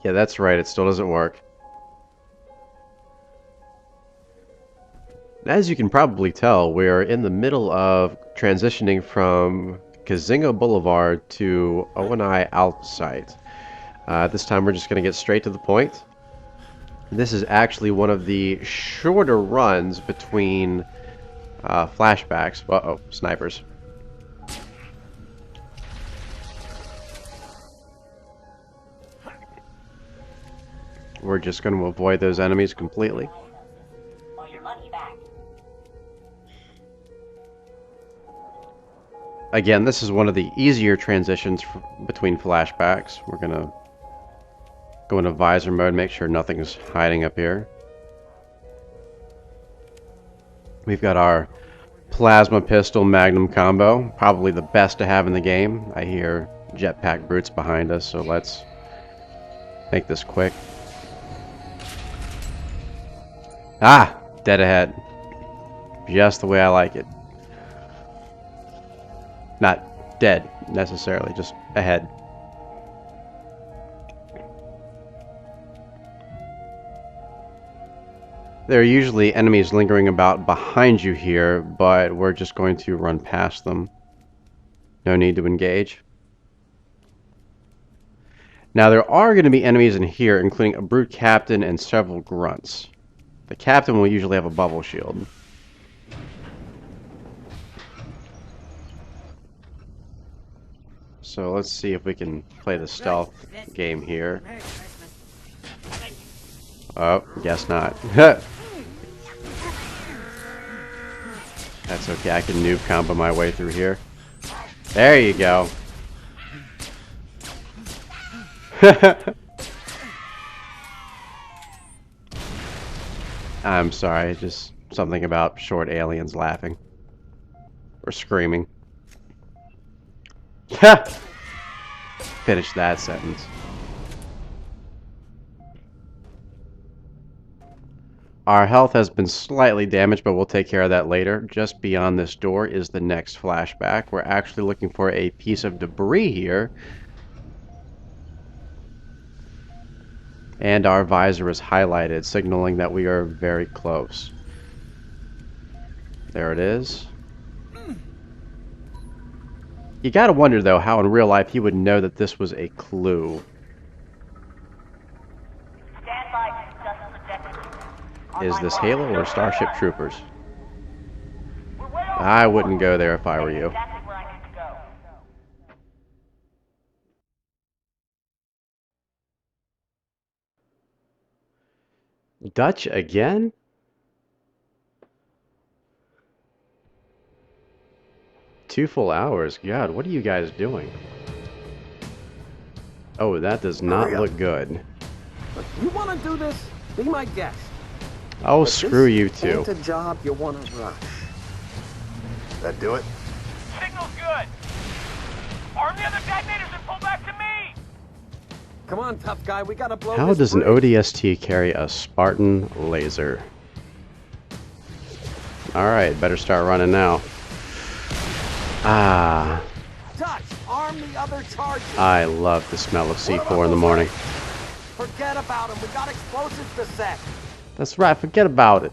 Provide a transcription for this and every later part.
Yeah, that's right, it still doesn't work. As you can probably tell, we're in the middle of transitioning from Kazinga Boulevard to ONI Alt site. This time we're just going to get straight to the point. This is actually one of the shorter runs between flashbacks. Uh-oh, snipers. We're just going to avoid those enemies completely. Again, this is one of the easier transitions between flashbacks. We're going to go into visor mode, make sure nothing's hiding up here. We've got our plasma pistol magnum combo, probably the best to have in the game. I hear jetpack brutes behind us, so let's make this quick. Ah! Dead ahead. Just the way I like it. Not dead, necessarily, just ahead. There are usually enemies lingering about behind you here, but we're just going to run past them. No need to engage. Now there are going to be enemies in here, including a brute captain and several grunts. The captain will usually have a bubble shield. So let's see if we can play the stealth game here. Oh, guess not. That's okay, I can noob combo my way through here. There you go. I'm sorry, just something about short aliens laughing. Or screaming. Finish that sentence. Our health has been slightly damaged, but we'll take care of that later. Just beyond this door is the next flashback. We're actually looking for a piece of debris here. And our visor is highlighted, signaling that we are very close. There it is. You gotta wonder, though, how in real life he would know that this was a clue. Is this Halo or Starship Troopers? I wouldn't go there if I were you. Dutch again? Two full hours? God, what are you guys doing? Oh, that does not look good. You want to do this? Be my guest. Oh, screw you too. It's a job you want to rush. That do it? Signal's good. Arm the other detonators and pull back to me. Come on, tough guy. We gotta blow. How does an ODST carry a Spartan laser? Alright, better start running now. Ah. Dutch, arm the other charges. I love the smell of C4 in the morning. Forget about him. We got explosives to set. That's right, forget about it.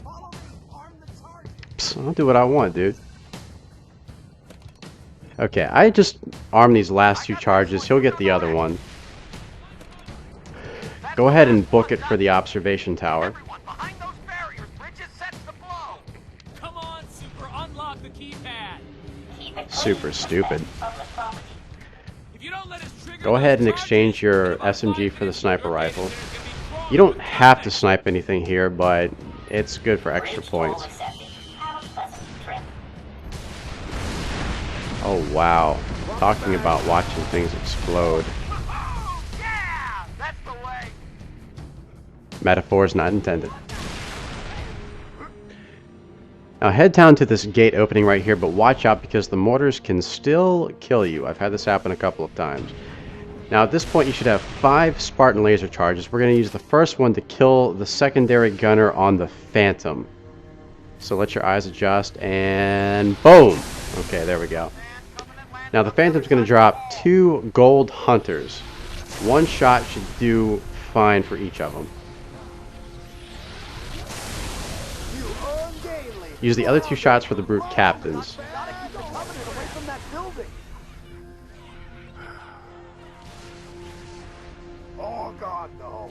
Follow me. Arm the charges. Psst, I'll do what I want, dude. Okay, I just arm these last two charges. He'll get the other one. Go ahead and book it for the observation tower. Everyone behind those barriers. Bridges sets the blow. Come on, Super. Unlock the keypad. super stupid. If you don't let us trigger Go ahead and exchange your SMG for the sniper rifle. You don't have to snipe anything here, but it's good for extra points. Oh wow. Talking about watching things explode. Oh, yeah! That's the way! Metaphors not intended. Now head down to this gate opening right here, but watch out because the mortars can still kill you. I've had this happen a couple of times. Now at this point you should have 5 Spartan laser charges. We're going to use the first one to kill the secondary gunner on the Phantom. So let your eyes adjust and boom! Okay, there we go. Now the Phantom's going to drop 2 gold hunters. One shot should do fine for each of them. Use the other 2 shots for the brute captains. Oh God, no.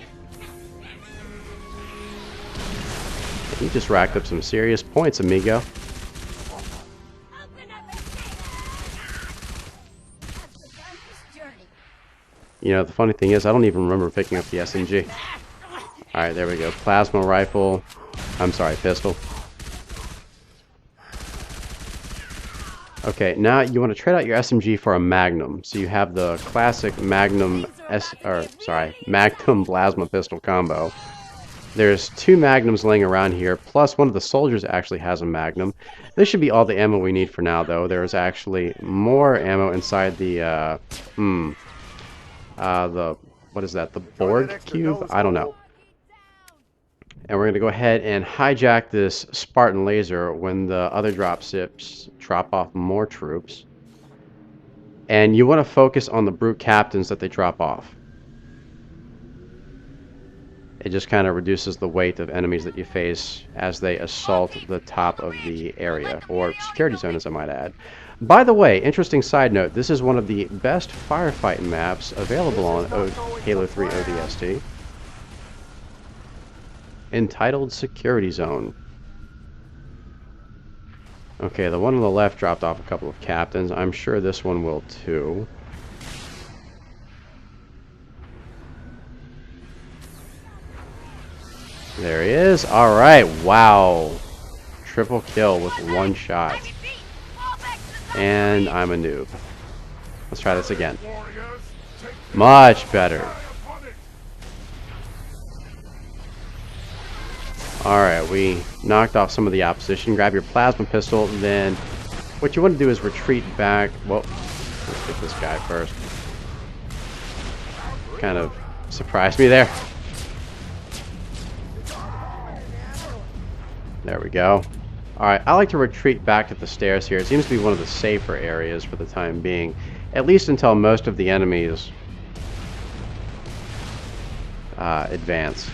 You just racked up some serious points, amigo. You know, the funny thing is, I don't even remember picking up the SMG. Alright, there we go. Plasma rifle. I'm sorry, pistol. Okay, now you want to trade out your SMG for a Magnum. So you have the classic Magnum Magnum plasma pistol combo. There's 2 Magnums laying around here, plus one of the soldiers actually has a Magnum. This should be all the ammo we need for now, though. There's actually more ammo inside the, what is that, the Borg cube? I don't know. And we're going to go ahead and hijack this Spartan laser when the other dropships drop off more troops. And you want to focus on the brute captains that they drop off. It just kind of reduces the weight of enemies that you face as they assault the top of the area, or security zone as I might add. By the way, interesting side note, this is one of the best firefight maps available on Halo 3 ODST. Entitled Security Zone. Okay, the one on the left dropped off a couple of captains. I'm sure this one will too. There he is. Alright, wow. Triple kill with 1 shot. And I'm a noob. Let's try this again. Much better. Alright, we knocked off some of the opposition. Grab your plasma pistol, then what you want to do is retreat back. Well, let's get this guy first. Kind of surprised me there. There we go. Alright, I like to retreat back to the stairs here. It seems to be one of the safer areas for the time being. At least until most of the enemies advance.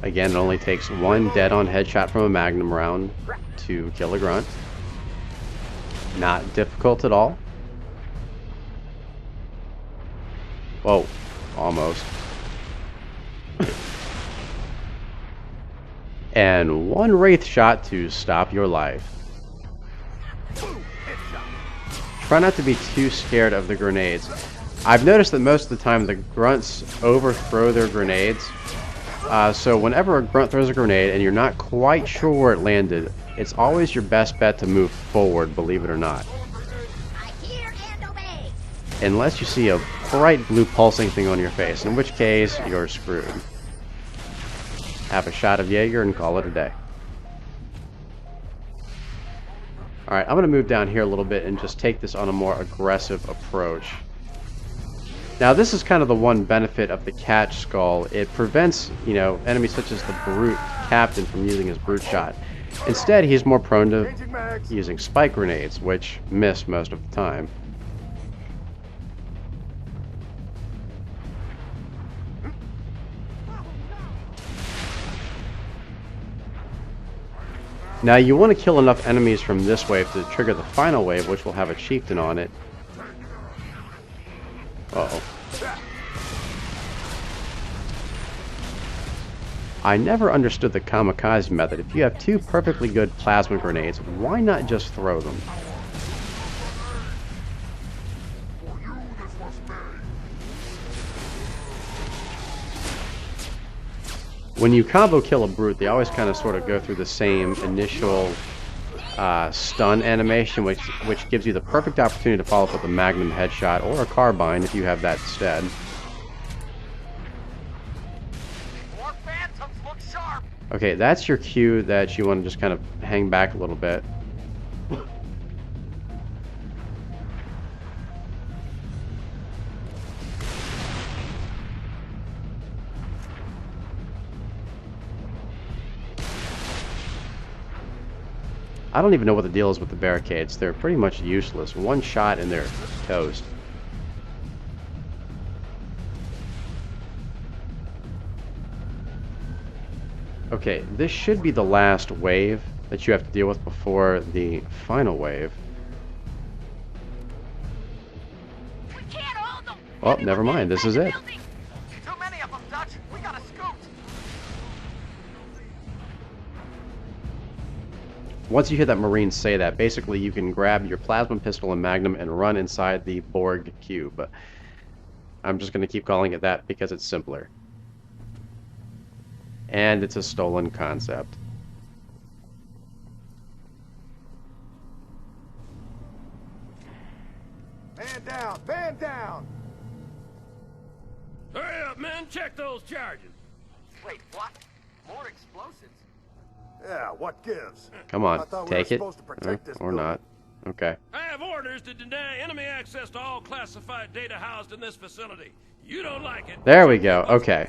Again, it only takes 1 dead-on headshot from a Magnum round to kill a grunt. Not difficult at all. Whoa, almost. And 1 wraith shot to stop your life. Try not to be too scared of the grenades. I've noticed that most of the time the grunts overthrow their grenades. So whenever a grunt throws a grenade and you're not quite sure where it landed, it's always your best bet to move forward, believe it or not. Unless you see a bright blue pulsing thing on your face, in which case you're screwed. Have a shot of Jaeger and call it a day. Alright, I'm going to move down here a little bit and just take this on a more aggressive approach. Now this is kind of the one benefit of the catch skull. It prevents, you know, enemies such as the brute captain from using his brute shot. Instead, he's more prone to using spike grenades, which miss most of the time. Now you want to kill enough enemies from this wave to trigger the final wave, which will have a chieftain on it. Uh-oh. I never understood the kamikaze method. If you have two perfectly good plasma grenades, why not just throw them? When you combo kill a brute, they always kind of sort of go through the same initial stun animation, which gives you the perfect opportunity to follow up with a magnum headshot or a carbine if you have that instead. More phantoms look sharp. Okay, that's your cue that you want to just kind of hang back a little bit. I don't even know what the deal is with the barricades. They're pretty much useless. One shot and they're toast. Okay, this should be the last wave that you have to deal with before the final wave. We can't hold them. Oh, never mind. This is it. Too many of them, Dutch. We gotta scoot. Once you hear that Marine say that, basically you can grab your plasma pistol and magnum and run inside the Borg cube. I'm just going to keep calling it that because it's simpler. And it's a stolen concept. Man down! Man down! Hurry up, man. Check those charges. Wait, what? More explosives? Yeah, what gives? Come on, I thought we take were it. supposed to protect this Or building. not. Okay. I have orders to deny enemy access to all classified data housed in this facility. You don't like it. There we go. Okay.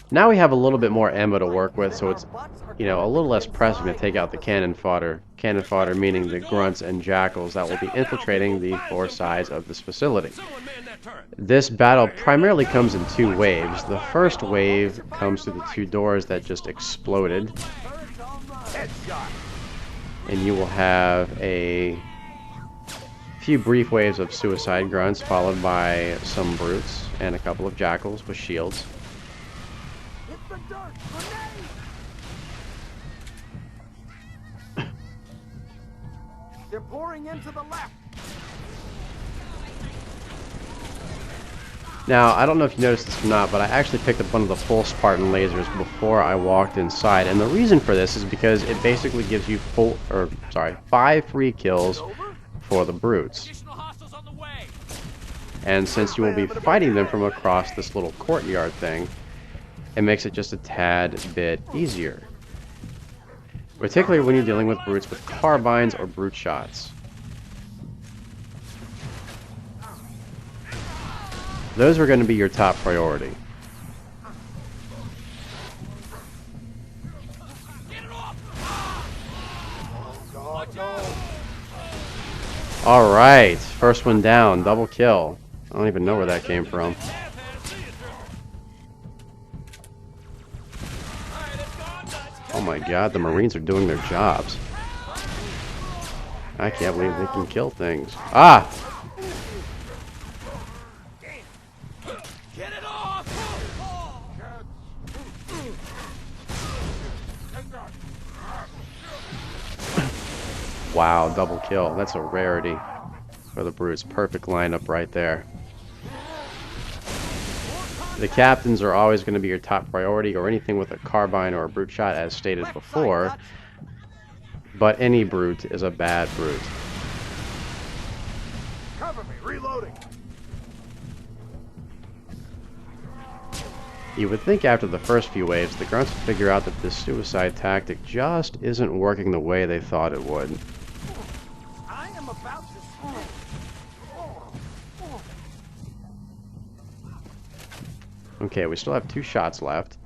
Now we have a little bit more ammo to work with, so it's, a little less pressing to take out the cannon fodder. Cannon fodder meaning the grunts and jackals that will be infiltrating the four sides of this facility. Someone man that turret. This battle primarily comes in two waves. The first wave comes through the two doors that just exploded, Headshot! and you will have a few brief waves of suicide grunts followed by some brutes and a couple of jackals with shields. Hit the dirt! Grenade! They're pouring into the left. Now, I don't know if you noticed this or not, but I actually picked up one of the full Spartan lasers before I walked inside, and the reason for this is because it basically gives you 5 free kills for the brutes. Additional hostiles on the way. And since you will be fighting them from across this little courtyard thing, it makes it just a tad bit easier. Particularly when you're dealing with brutes with carbines or brute shots. Those are going to be your top priority. God, no! Alright, first one down, double kill. I don't even know where that came from. Oh my god, the Marines are doing their jobs. I can't believe they can kill things. Ah! Get it off! Wow, double kill. That's a rarity for the brutes. Perfect lineup right there. The captains are always going to be your top priority, or anything with a carbine or a brute shot, as stated before. But any brute is a bad brute. Cover me! Reloading! You would think after the first few waves, the grunts would figure out that this suicide tactic just isn't working the way they thought it would. I am about to Okay, we still have 2 shots left.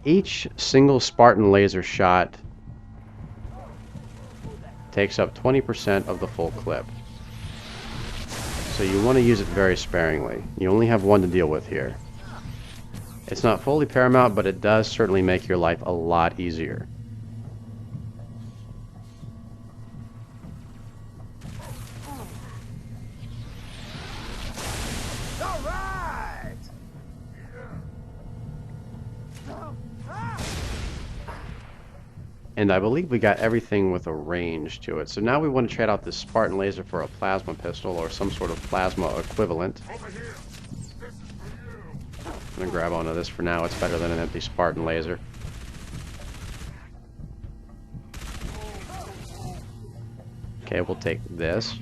Each single Spartan laser shot takes up 20% of the full clip. So you want to use it very sparingly. You only have one to deal with here. It's not fully paramount, but it does certainly make your life a lot easier. No! And I believe we got everything with a range to it. So now we want to trade out this Spartan laser for a plasma pistol or some sort of plasma equivalent. I'm going to grab onto this for now. It's better than an empty Spartan laser. Okay, we'll take this.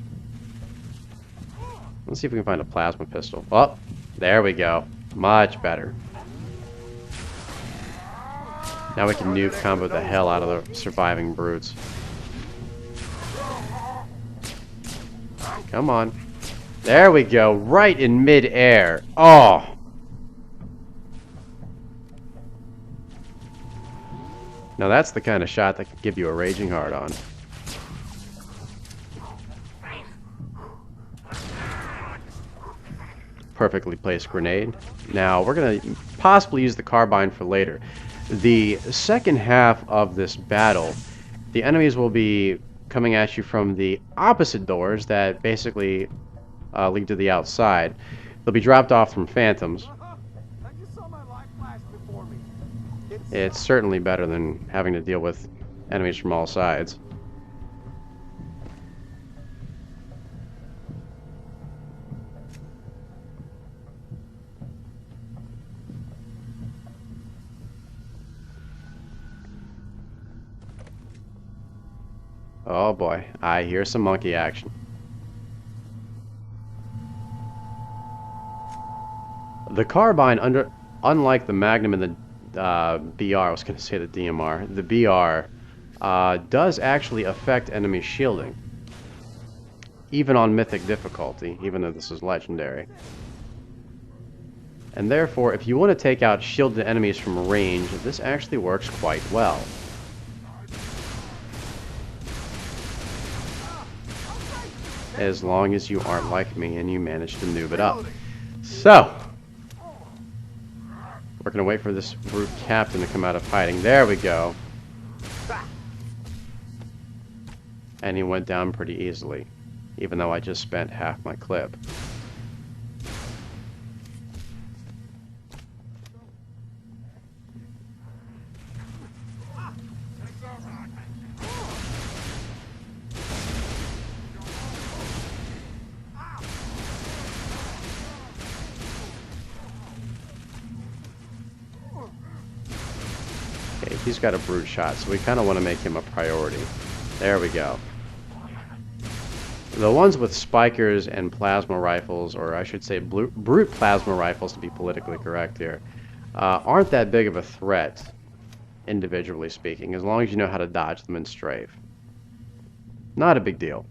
Let's see if we can find a plasma pistol. Oh, there we go. Much better. Now we can nuke combo the hell out of the surviving brutes. Come on. There we go. Right in mid-air. Oh! Now that's the kind of shot that could give you a raging hard on. Perfectly placed grenade. Now we're going to possibly use the carbine for later. The second half of this battle, the enemies will be coming at you from the opposite doors that basically lead to the outside. They'll be dropped off from phantoms. I just saw my life flash before me. It's certainly better than having to deal with enemies from all sides. Oh boy, I hear some monkey action. The carbine, unlike the Magnum and the BR, I was going to say the DMR, the BR does actually affect enemy shielding. Even on mythic difficulty, even though this is legendary. And therefore, if you want to take out shielded enemies from range, this actually works quite well. As long as you aren't like me and you manage to noob it up. So, we're going to wait for this brute captain to come out of hiding. There we go. And he went down pretty easily, even though I just spent half my clip. Okay, he's got a brute shot, so we kind of want to make him a priority. There we go. The ones with spikers and plasma rifles, or I should say brute plasma rifles to be politically correct here, aren't that big of a threat, individually speaking, as long as you know how to dodge them and strafe. Not a big deal.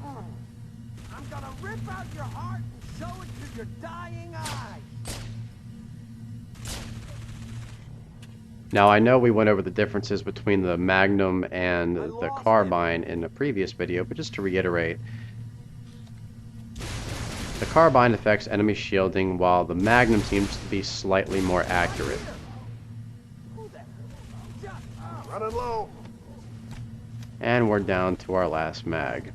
I'm gonna rip out your heart and show it to your dying eyes. Now I know we went over the differences between the Magnum and the Carbine in the previous video, but just to reiterate, the Carbine affects enemy shielding while the Magnum seems to be slightly more accurate. Running low. And we're down to our last mag.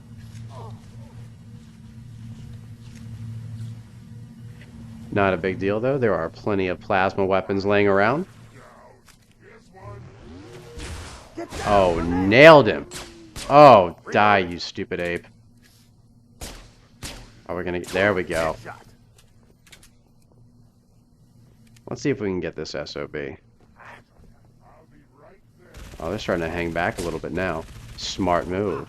Not a big deal though, there are plenty of plasma weapons laying around. Oh, nailed him. Oh, die, you stupid ape. Are we gonna... There we go. Let's see if we can get this SOB. Oh, they're starting to hang back a little bit now. Smart move.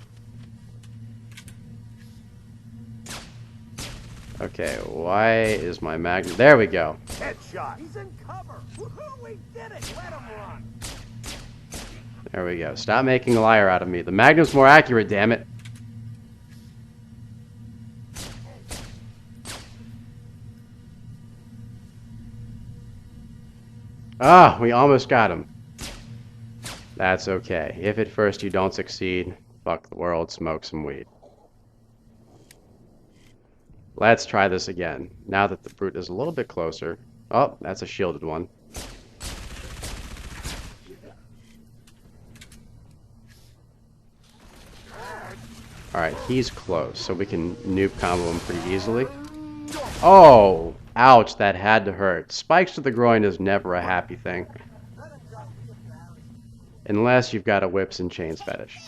Okay, why is my Magnum... There we go. Headshot. He's in cover. Woohoo, we did it. Let him run. There we go. Stop making a liar out of me. The Magnum's more accurate, damn it. Ah, we almost got him. That's okay. If at first you don't succeed, fuck the world, smoke some weed. Let's try this again. Now that the brute is a little bit closer. Oh, that's a shielded one. Alright, he's close, so we can noob combo him pretty easily. Oh! Ouch, that had to hurt. Spikes to the groin is never a happy thing. Unless you've got a whips and chains fetish.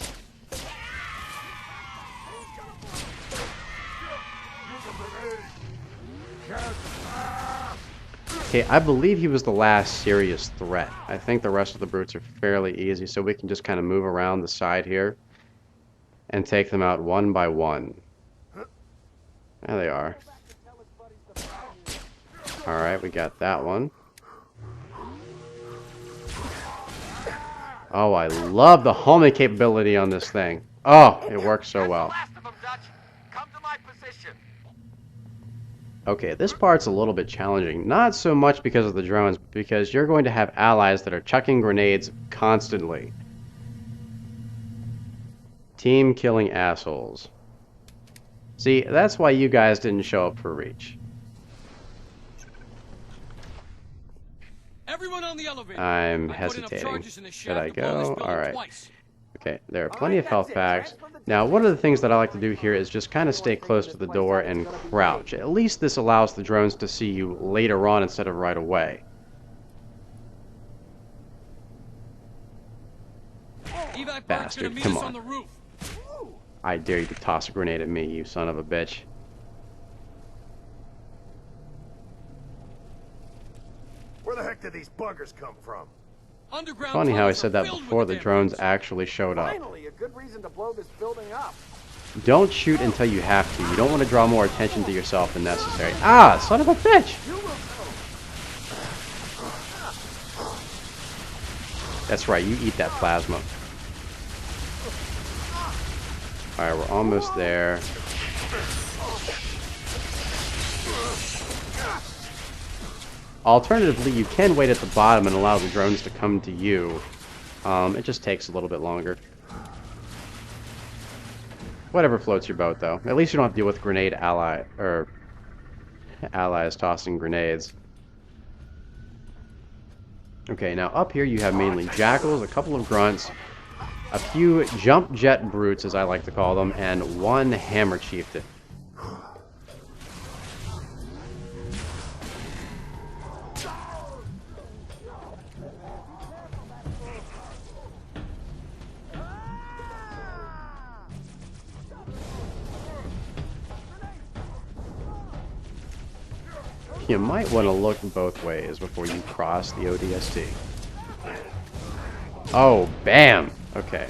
Okay, I believe he was the last serious threat. I think the rest of the brutes are fairly easy, so we can just kind of move around the side here and take them out one by one. There they are. Alright, we got that one. Oh, I love the homing capability on this thing. Oh, it works so well. Okay, this part's a little bit challenging. Not so much because of the drones, but because you're going to have allies that are chucking grenades constantly. Team killing assholes. See, that's why you guys didn't show up for Reach. Everyone on the elevator. I'm hesitating. Should I go? Alright. Okay, there are plenty of health packs. Now, one of the things that I like to do here is just kind of stay close to the door and crouch. At least this allows the drones to see you later on instead of right away. Bastard, come on. I dare you to toss a grenade at me, you son of a bitch. Where the heck did these buggers come from? Funny how I said that before the drones actually showed up. Finally, a good reason to blow this building up. Don't shoot until you have to. You don't want to draw more attention to yourself than necessary. Ah, son of a bitch! That's right, you eat that plasma. Alright, we're almost there. Alternatively, you can wait at the bottom and allow the drones to come to you. It just takes a little bit longer. Whatever floats your boat, though. At least you don't have to deal with grenade allies tossing grenades. Okay, now up here you have mainly jackals, a couple of grunts, a few jump jet brutes, as I like to call them, and one hammer chieftain. You might want to look both ways before you cross the ODST. Oh, bam! Okay.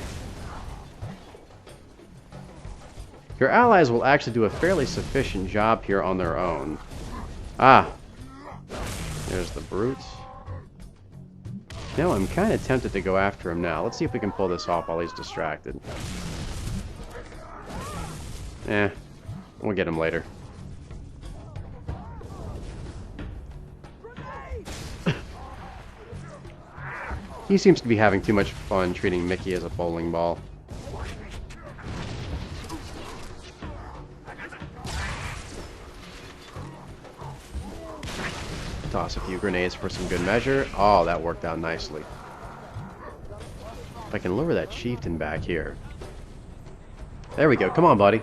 Your allies will actually do a fairly sufficient job here on their own. Ah! There's the brutes. No, I'm kind of tempted to go after him now. Let's see if we can pull this off while he's distracted. We'll get him later. He seems to be having too much fun treating Mickey as a bowling ball. Toss a few grenades for some good measure. Oh, that worked out nicely. If I can lure that chieftain back here. There we go. Come on, buddy.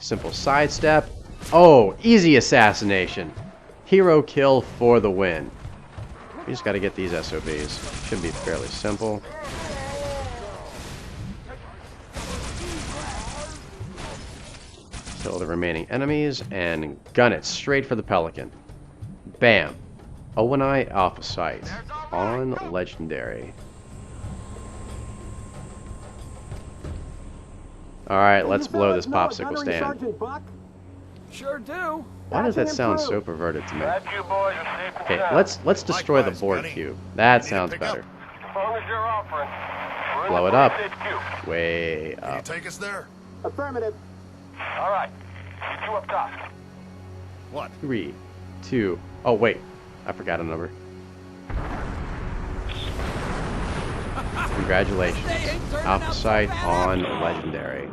Simple sidestep. Oh, easy assassination. Hero kill for the win. We just got to get these SOBs. Should be fairly simple. Kill the remaining enemies and gun it straight for the Pelican. Bam. ONI Alpha Site on Legendary. Alright, let's blow this popsicle stand. Sure do. Why does that sound so perverted to me? Okay, let's destroy the board cube. That sounds better. Blow it up. Way Can you up. take us there? Affirmative. All right. You two up top. What? 3, 2. Oh wait, I forgot a number. Congratulations, Alpha Site on Legendary.